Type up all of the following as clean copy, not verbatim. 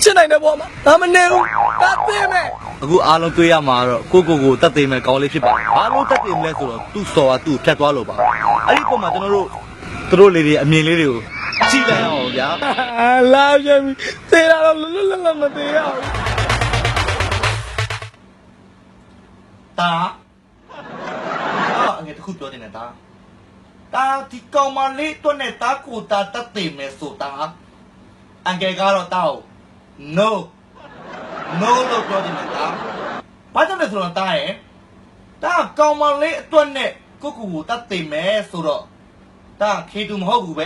ချစ်နိုင်တဲ့ဘဝမှာငါမနေဘူးတတ်သိမယ်အခုအားလုံးတွေ့ရမှာတော့ကိုတတ်သိမယ်ကောင်းလေးဖြစ်ပါတယ်ဘာလို့တတ်သိမလဲဆိုတော့သူ့စော်ကသူ့ဖြတ်သွားလို့ပါအဲ့ဒီပုံမှာကျွန်တော်တို့လေးတွေအမြင်လေးတွေကိုကြည့်လိုက်အောင်ဗျာလာပြန်ပြီသေတာတော့လွတ်လွတ်လပ်မသေးရဘူးတာအငယ်တခုပြောနေတယ်တာဒီကောင်မလေးတော့နေတာကိုတာတတ်သိမယ်ဆိုတာအငယ်ကတော့တောက် no လို့ပြောနေတာဘာကြောင့်လဲဆိုတော့တာရဲ့တာကောင်မလေးအတွက်နဲ့ကိုတတ်သိမယ်ဆိုတော့တာခေတူမဟုတ်ဘူးပဲ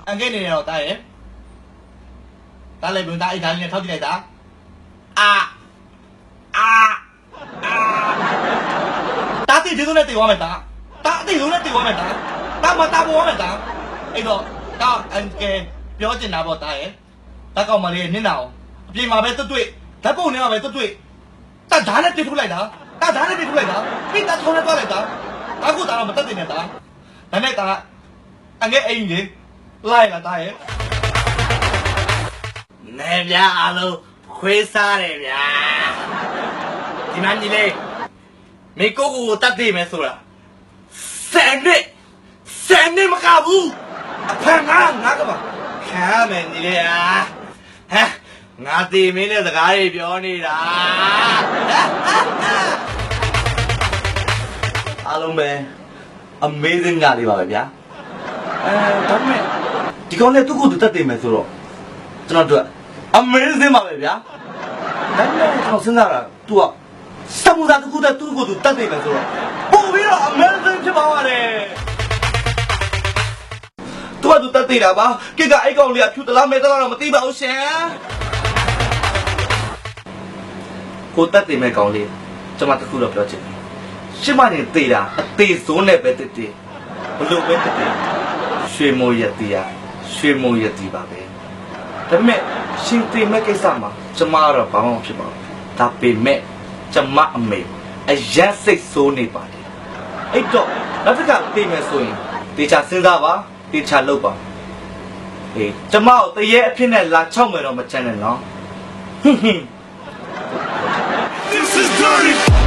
အငယ်နေတော့တာရဲ့တာလည်းပြန်တာအိတ်သားလေးနဲ့ထောက်ကြည့်လိုက်တာတာတိဒီလိုနဲ့တေသွားမယ်တာတိလိုနဲ့တေသွားမယ်တာမတာပေါ်မယ်တာအဲ့တော့တာအငယ်ပြောချင်တာပေါ့တာရဲ့တာကောင်မလေးရဲ့နင်းနာအောင်အပြင်မှာပဲတွေ့ဓာတ်ပုံထဲမှာပဲတွေ့တာဓာတ်နဲ့ပြစ်ထုတ်လိုက်တာပြီးတာထုံးနဲ့သွားလိုက်တာအခုတာတော့မတက်တင်နဲ့တာဒါနဲ့တာအငယ်အိမ်ကြီးလိုက်လာတာရဲ့နေဗျာအလုံးခွေးစားတယ်ဗျာဒီမကြီးလေးမေကိုတတ်သိမယ်ဆိုတာဆယ်နှစ်မကဘူးအဖန်ငါကပါခံမယ်ညီလေးငါတီမင်းနဲ့စကားတွေပြောနေတာအားလုံးပဲ amazing ညလေးပါပဲဗျာဒါပေမဲ့ဒီကောင်လည်းသူ့ကိုယ်သူတတ်သိမယ်ဆိုတော့ကျွန်တော်တို့ amazing ပါပဲဗျာဒါပေမဲ့ကျွန်တော်စဉ်းစားတာ तू ကစမှုသားတစ်ခုတည်းသူ့ကိုယ်သူတတ်သိမယ်ဆိုတော့ပို့ပြီးတော့ amazing ဖြစ်ပါပါတယ်သူတတ်သိတာပါကိကအိတ်ကောင်လေးကဖြူတလားမဲတလားတော့မသိပါဘူးရှင်ကိုတတ်သိမဲ့ကောင်လေးကျွန်မတခုတော့ပြောချင်တယ်ရှင်းမနေသိတာအသေးစိုးနဲ့ပဲတည်ဘလို့ပဲတည်ရွှေမိုးရတီးရွှေမိုးရတီးပါပဲဒါပေမဲ့ရှင်သိမဲ့ကိစ္စမှာကျွန်မကတော့ဘာမှမဖြစ်ပါဘူးဒါပေမဲ့ကျွန်မအမေအရက်စိတ်စိုးနေပါတယ်အဲ့တော့နောက်တစ်ခါသိမဲ့ဆိုရင်တေချာစဉ်းစားပါတေချာလုပ်ပါကျွန်မကိုတရေအဖြစ်နဲ့လာချောက်မယ်တော့မချမ်းနဲ့နော်This is dirty